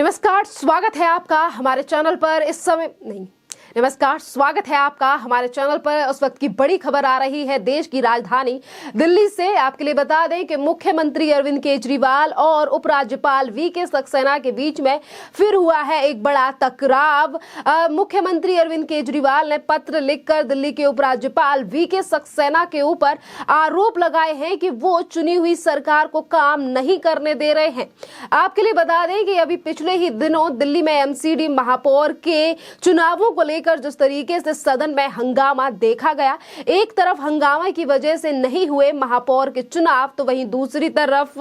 नमस्कार, स्वागत है आपका हमारे चैनल पर। स्वागत है आपका हमारे चैनल पर। उस वक्त की बड़ी खबर आ रही है देश की राजधानी दिल्ली से। आपके लिए बता दें कि मुख्यमंत्री अरविंद केजरीवाल और उपराज्यपाल वीके सक्सेना के बीच में फिर हुआ है एक बड़ा टकराव। मुख्यमंत्री अरविंद केजरीवाल ने पत्र लिखकर दिल्ली के उपराज्यपाल वीके सक्सेना के ऊपर आरोप लगाए हैं कि वो चुनी हुई सरकार को काम नहीं करने दे रहे हैं। आपके लिए बता दें कि अभी पिछले ही दिनों दिल्ली में एमसीडी महापौर के चुनावों को लेकर जिस तरीके से सदन में हंगामा देखा गया, एक तरफ हंगामा की वजह से नहीं हुए महापौर के चुनाव, तो वहीं दूसरी तरफ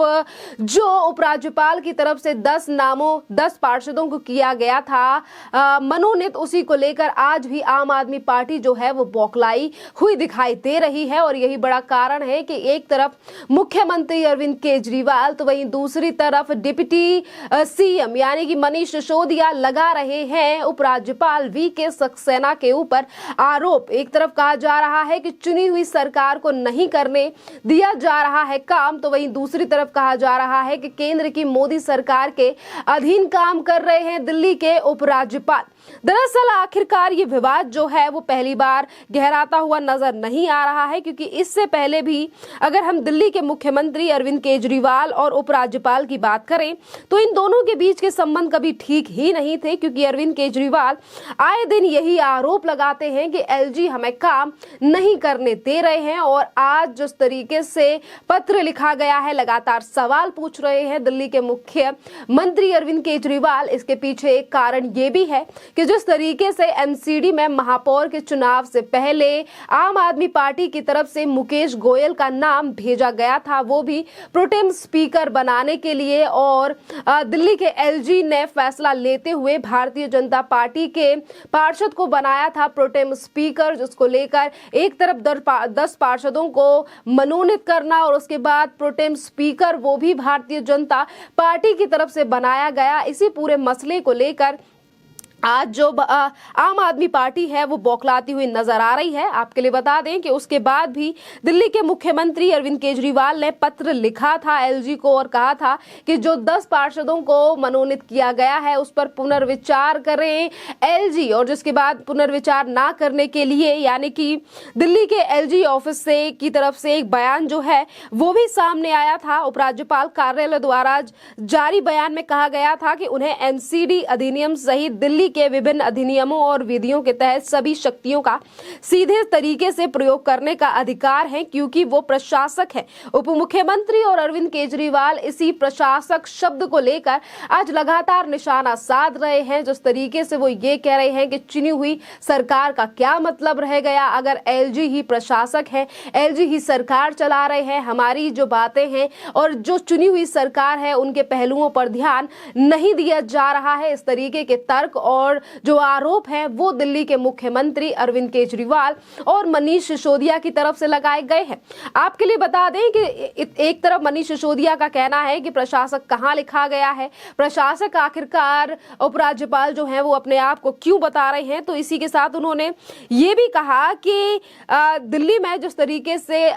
जो उपराज्यपाल की तरफ से 10 पार्षदों को किया गया था मनोनीत, उसी को लेकर आज भी आम आदमी पार्टी जो है वो बौखलाई हुई दिखाई दे रही है। और यही बड़ा कारण है कि एक तरफ मुख्यमंत्री अरविंद केजरीवाल तो वहीं दूसरी तरफ डिप्टी सीएम यानी कि मनीष सिसोदिया लगा रहे हैं उपराज्यपाल वीके सक्सेना के ऊपर आरोप। एक तरफ कहा जा रहा है कि चुनी हुई सरकार को नहीं करने दिया जा रहा है काम, तो वहीं दूसरी तरफ कहा जा रहा है कि केंद्र की मोदी सरकार के अधीन काम कर रहे हैं दिल्ली के उपराज्यपाल। दरअसल आखिरकार ये विवाद जो है वो पहली बार गहराता हुआ नजर नहीं आ रहा है, क्योंकि इससे पहले भी अगर हम दिल्ली के मुख्यमंत्री अरविंद केजरीवाल और उपराज्यपाल की बात करें तो इन दोनों के बीच के संबंध कभी ठीक ही नहीं थे, क्योंकि अरविंद केजरीवाल आए दिन यही आरोप लगाते हैं कि एलजी हमें काम नहीं करने दे रहे हैं। और आज जिस तरीके से पत्र लिखा गया है, लगातार सवाल पूछ रहे हैं दिल्ली के मुख्यमंत्री अरविंद केजरीवाल। इसके पीछे एक कारण ये भी है कि जिस तरीके से एमसीडी में महापौर के चुनाव से पहले आम आदमी पार्टी की तरफ से मुकेश गोयल का नाम भेजा गया था, वो भी प्रोटेम स्पीकर बनाने के लिए, और दिल्ली के एलजी ने फैसला लेते हुए भारतीय जनता पार्टी के पार्षद को बनाया था प्रोटेम स्पीकर, जिसको लेकर एक तरफ 10 पार्षदों को मनोनीत करना और उसके बाद प्रोटेम स्पीकर वो भी भारतीय जनता पार्टी की तरफ से बनाया गया। इसी पूरे मसले को लेकर आज जो आम आदमी पार्टी है वो बौखलाती हुई नजर आ रही है। आपके लिए बता दें कि उसके बाद भी दिल्ली के मुख्यमंत्री अरविंद केजरीवाल ने पत्र लिखा था एलजी को और कहा था कि जो 10 पार्षदों को मनोनीत किया गया है उस पर पुनर्विचार करें एलजी, और जिसके बाद पुनर्विचार ना करने के लिए यानी कि दिल्ली के एलजी ऑफिस से की तरफ से एक बयान जो है वो भी सामने आया था। उपराज्यपाल कार्यालय द्वारा जारी बयान में कहा गया था कि उन्हें एमसीडी अधिनियम सहित दिल्ली के विभिन्न अधिनियमों और विधियों के तहत सभी शक्तियों का सीधे तरीके से प्रयोग करने का अधिकार है, क्योंकि वो प्रशासक है। उप मुख्यमंत्री और अरविंद केजरीवाल इसी प्रशासक शब्द को लेकर आज लगातार निशाना साध रहे हैं। जिस तरीके से वो ये कह रहे हैं कि चुनी हुई सरकार का क्या मतलब रह गया अगर एलजी ही प्रशासक है, एलजी ही सरकार चला रहे हैं, हमारी जो बातें हैं और जो चुनी हुई सरकार है उनके पहलुओं पर ध्यान नहीं दिया जा रहा है। इस तरीके के तर्क और जो आरोप है वो दिल्ली के मुख्यमंत्री अरविंद केजरीवाल और मनीष सिसोदिया की तरफ से लगाए गए हैं। आपके लिए बता दें कि एक तरफ मनीष सिसोदिया का कहना है कि प्रशासक कहां लिखा गया है, प्रशासक आखिरकार उपराज्यपाल जो है वो अपने आप को क्यों बता रहे हैं। तो इसी के साथ उन्होंने ये भी कहा कि दिल्ली में जिस तरीके से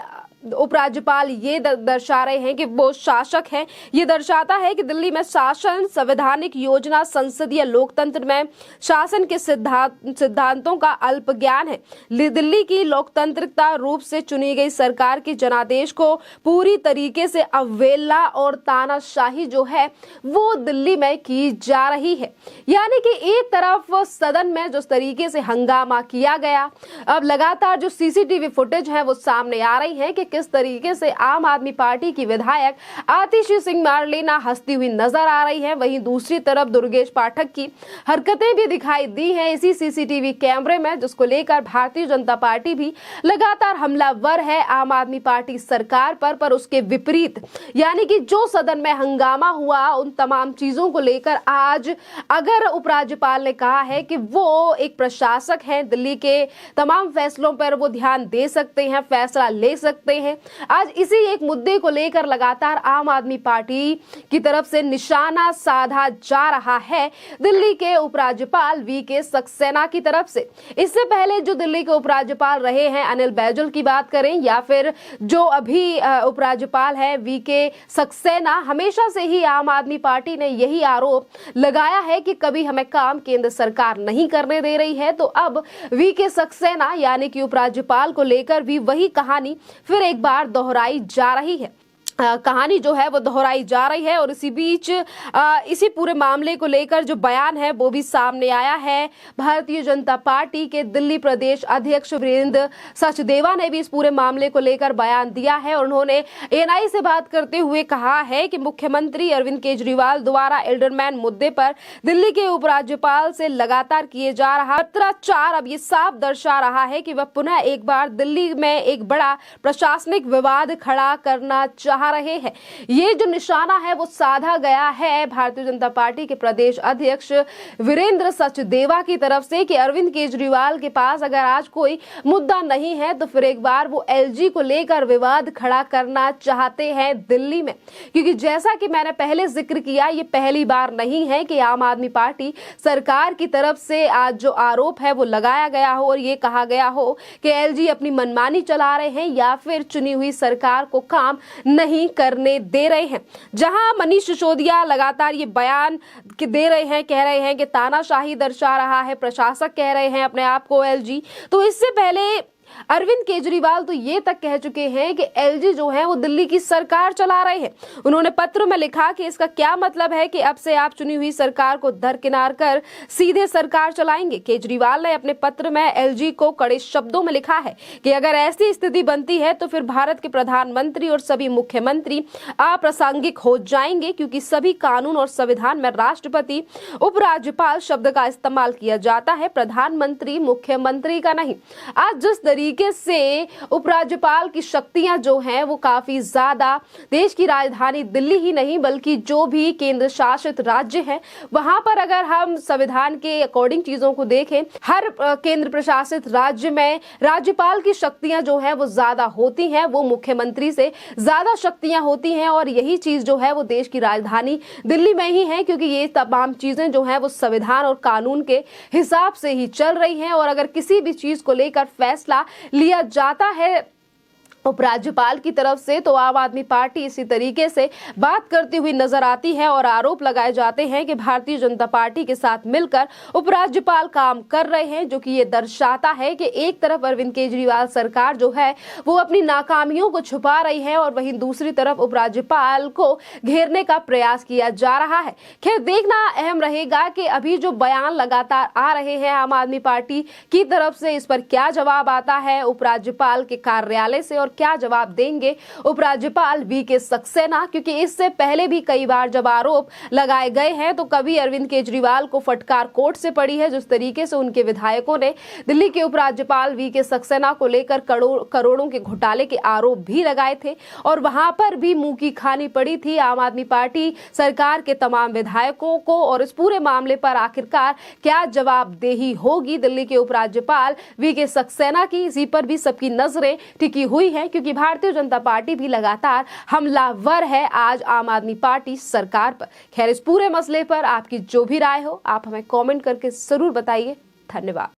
उपराज्यपाल ये दर्शा रहे हैं कि वो शासक हैं, ये दर्शाता है कि दिल्ली में शासन, संवैधानिक योजना, संसदीय लोकतंत्र में शासन के सिद्धांतों का अल्प ज्ञान है। दिल्ली की लोकतांत्रिकता रूप से चुनी गई सरकार के जनादेश को पूरी तरीके से अवहेलना और तानाशाही जो है वो दिल्ली में की जा रही है। यानी कि एक तरफ सदन में जिस तरीके से हंगामा किया गया, अब लगातार जो सीसीटीवी फुटेज है वो सामने आ रही है कि किस तरीके से आम आदमी पार्टी की विधायक आतिशी सिंह मार्लेना हंसती हुई नजर आ रही है। वहीं दूसरी तरफ दुर्गेश पाठक की हरकतें भी दिखाई दी हैं इसी सीसीटीवी कैमरे में, जिसको लेकर भारतीय जनता पार्टी भी लगातार हमलावर है आम आदमी पार्टी सरकार पर उसके विपरीत यानी कि जो सदन में हंगामा हुआ उन तमाम चीजों को लेकर आज अगर उपराज्यपाल ने कहा है कि वो एक प्रशासक है, दिल्ली के तमाम फैसलों पर वो ध्यान दे सकते हैं, फैसला ले सकते हैं, आज इसी एक मुद्दे को लेकर लगातार आम आदमी पार्टी की तरफ से निशाना साधा जा रहा है दिल्ली के उपराज्यपाल वी.के. सक्सेना की तरफ से। इससे पहले जो दिल्ली के उपराज्यपाल रहे हैं अनिल बैजल की बात करें या फिर जो अभी उपराज्यपाल है वी.के. सक्सेना, हमेशा से ही आम आदमी पार्टी ने यही आरोप लगाया है कि कभी हमें काम केंद्र सरकार नहीं करने दे रही है। तो अब वी.के. सक्सेना यानी कि उपराज्यपाल को लेकर भी वही कहानी फिर एक बार दोहराई जा रही है। कहानी जो है वो दोहराई जा रही है और इसी बीच इसी पूरे मामले को लेकर जो बयान है वो भी सामने आया है। भारतीय जनता पार्टी के दिल्ली प्रदेश अध्यक्ष वीरेंद्र सचदेवा ने भी इस पूरे मामले को लेकर बयान दिया है और उन्होंने एएनआई से बात करते हुए कहा है कि मुख्यमंत्री अरविंद केजरीवाल द्वारा एल्डरमैन मुद्दे पर दिल्ली के उपराज्यपाल से लगातार किए जा रहा पत्राचार अब ये साफ दर्शा रहा है कि वह पुनः एक बार दिल्ली में एक बड़ा प्रशासनिक विवाद खड़ा करना चाह रहे हैं। ये जो निशाना है वो साधा गया है भारतीय जनता पार्टी के प्रदेश अध्यक्ष वीरेंद्र सचदेवा की तरफ से कि अरविंद केजरीवाल के पास अगर आज कोई मुद्दा नहीं है तो फिर एक बार वो एलजी को लेकर विवाद खड़ा करना चाहते हैं दिल्ली में, क्योंकि जैसा कि मैंने पहले जिक्र किया ये पहली बार नहीं है कि आम आदमी पार्टी सरकार की तरफ से आज जो आरोप है वो लगाया गया हो और ये कहा गया हो कि एलजी अपनी मनमानी चला रहे हैं या फिर चुनी हुई सरकार को काम नहीं करने दे रहे हैं। जहां मनीष सिसोदिया लगातार ये बयान दे रहे हैं, कह रहे हैं कि तानाशाही दर्शा रहा है, प्रशासक कह रहे हैं अपने आप को एलजी, तो इससे पहले अरविंद केजरीवाल तो ये तक कह चुके हैं कि एलजी जो है वो दिल्ली की सरकार चला रहे हैं। उन्होंने पत्र में लिखा कि इसका क्या मतलब है कि अब से आप चुनी हुई सरकार को दरकिनार कर सीधे सरकार चलाएंगे। केजरीवाल ने अपने पत्र में एलजी को कड़े शब्दों में लिखा है कि अगर ऐसी स्थिति बनती है तो फिर भारत के प्रधानमंत्री और सभी मुख्यमंत्री अप्रासंगिक हो जाएंगे, क्योंकि सभी कानून और संविधान में राष्ट्रपति उपराज्यपाल शब्द का इस्तेमाल किया जाता है, प्रधानमंत्री मुख्यमंत्री का नहीं। आज जिस तरीके से उपराज्यपाल की शक्तियां जो हैं वो काफी ज्यादा देश की राजधानी दिल्ली ही नहीं बल्कि जो भी केंद्र शासित राज्य है वहां पर अगर हम संविधान के अकॉर्डिंग चीजों को देखें, हर केंद्र प्रशासित राज्य में राज्यपाल की शक्तियां जो है वो ज्यादा होती हैं, वो मुख्यमंत्री से ज्यादा शक्तियां होती हैं और यही चीज जो है वो देश की राजधानी दिल्ली में ही है, क्योंकि ये तमाम चीजें जो है वो संविधान और कानून के हिसाब से ही चल रही हैं। और अगर किसी भी चीज को लेकर फैसला लिया जाता है उपराज्यपाल की तरफ से तो आम आदमी पार्टी इसी तरीके से बात करती हुई नजर आती है और आरोप लगाए जाते हैं कि भारतीय जनता पार्टी के साथ मिलकर उपराज्यपाल काम कर रहे हैं, जो कि ये दर्शाता है कि एक तरफ अरविंद केजरीवाल सरकार जो है वो अपनी नाकामियों को छुपा रही है और वहीं दूसरी तरफ उपराज्यपाल को घेरने का प्रयास किया जा रहा है। खैर देखना अहम रहेगा कि अभी जो बयान लगातार आ रहे हैं आम आदमी पार्टी की तरफ से इस पर क्या जवाब आता है उपराज्यपाल के कार्यालय से और क्या जवाब देंगे उपराज्यपाल वी.के. सक्सेना, क्योंकि इससे पहले भी कई बार जब आरोप लगाए गए हैं तो कभी अरविंद केजरीवाल को फटकार कोर्ट से पड़ी है, जिस तरीके से उनके विधायकों ने दिल्ली के उपराज्यपाल वी.के. सक्सेना को लेकर करोड़ों के घोटाले के आरोप भी लगाए थे और वहां पर भी मुंह की खानी पड़ी थी आम आदमी पार्टी सरकार के तमाम विधायकों को। और इस पूरे मामले पर आखिरकार क्या जवाबदेही होगी दिल्ली के उपराज्यपाल वी.के. सक्सेना की, इसी पर भी सबकी नजरें टिकी हुई है, क्योंकि भारतीय जनता पार्टी भी लगातार हमलावर है आज आम आदमी पार्टी सरकार पर। खैर इस पूरे मसले पर आपकी जो भी राय हो आप हमें कमेंट करके जरूर बताइए। धन्यवाद।